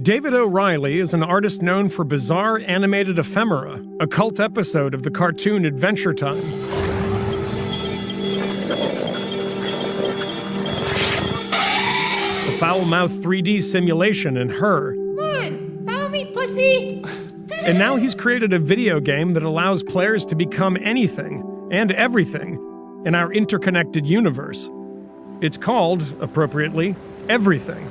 David O'Reilly is an artist known for bizarre animated ephemera, a cult episode of the cartoon Adventure Time. The foul-mouthed 3D simulation in Her. Come on, follow me, pussy! And now he's created a video game that allows players to become anything and everything in our interconnected universe. It's called, appropriately, Everything.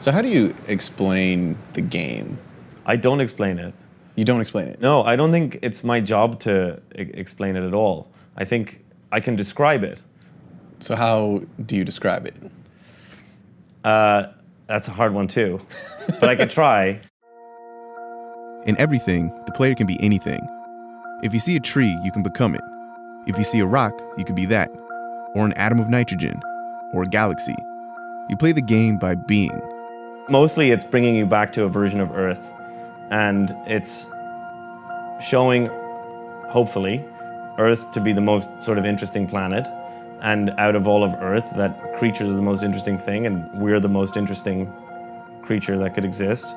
So how do you explain the game? I don't explain it. You don't explain it? No, I don't think it's my job to explain it at all. I think I can describe it. So how do you describe it? That's a hard one too, but I can try. In Everything, the player can be anything. If you see a tree, you can become it. If you see a rock, you can be that, or an atom of nitrogen, or a galaxy. You play the game by being. Mostly it's bringing you back to a version of Earth, and it's showing, hopefully, Earth to be the most sort of interesting planet, and out of all of Earth, that creatures are the most interesting thing, and we're the most interesting creature that could exist.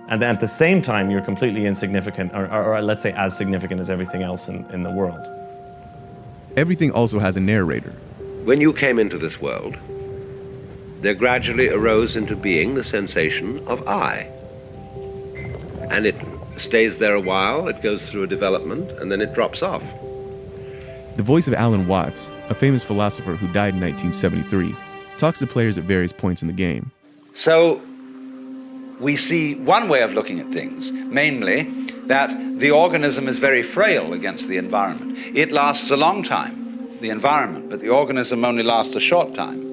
And then at the same time, you're completely insignificant, or let's say as significant as everything else in the world. Everything also has a narrator. When you came into this world, there gradually arose into being the sensation of I. And it stays there a while, it goes through a development, and then it drops off. The voice of Alan Watts, a famous philosopher who died in 1973, talks to players at various points in the game. So we see one way of looking at things, mainly that the organism is very frail against the environment. It lasts a long time, the environment, but the organism only lasts a short time.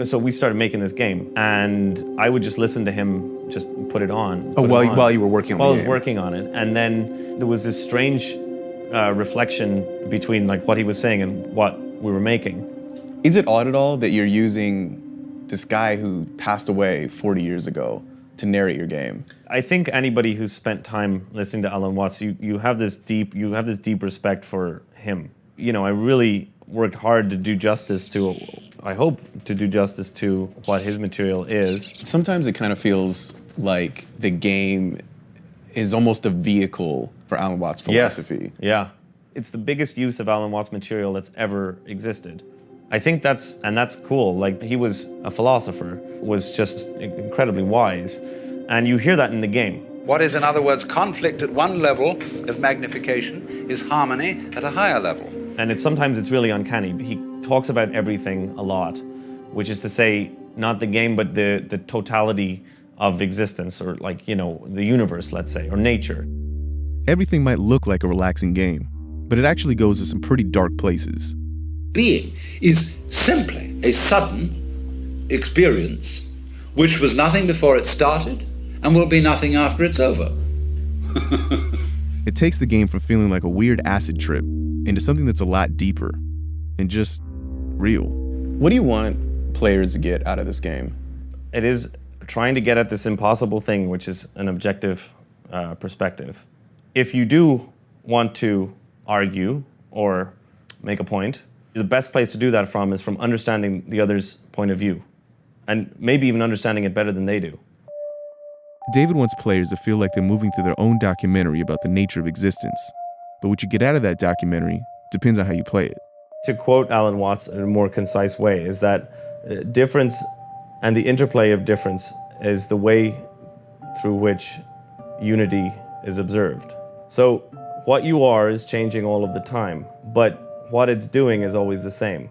So we started making this game, and I would just listen to him just put it on. While you were working on the game? While I was working on it. And then there was this strange reflection between like what he was saying and what we were making. Is it odd at all that you're using this guy who passed away 40 years ago to narrate your game? I think anybody who's spent time listening to Alan Watts, you have this deep respect for him. You know, I really worked hard to do justice to, I hope to do justice to what his material is. Sometimes it kind of feels like the game is almost a vehicle for Alan Watts' philosophy. Yes. Yeah. It's the biggest use of Alan Watts' material that's ever existed. I think that's cool. Like, he was a philosopher, was just incredibly wise. And you hear that in the game. What is, in other words, conflict at one level of magnification is harmony at a higher level. And sometimes it's really uncanny. He talks about everything a lot, which is to say, not the game, but the totality of existence, or like, you know, the universe, let's say, or nature. Everything might look like a relaxing game, but it actually goes to some pretty dark places. Being is simply a sudden experience which was nothing before it started and will be nothing after it's over. It takes the game from feeling like a weird acid trip into something that's a lot deeper and just real. What do you want players to get out of this game? It is trying to get at this impossible thing, which is an objective perspective. If you do want to argue or make a point, the best place to do that from is from understanding the other's point of view, and maybe even understanding it better than they do. David wants players to feel like they're moving through their own documentary about the nature of existence. But what you get out of that documentary depends on how you play it. To quote Alan Watts in a more concise way, is that difference and the interplay of difference is the way through which unity is observed. So what you are is changing all of the time, but what it's doing is always the same.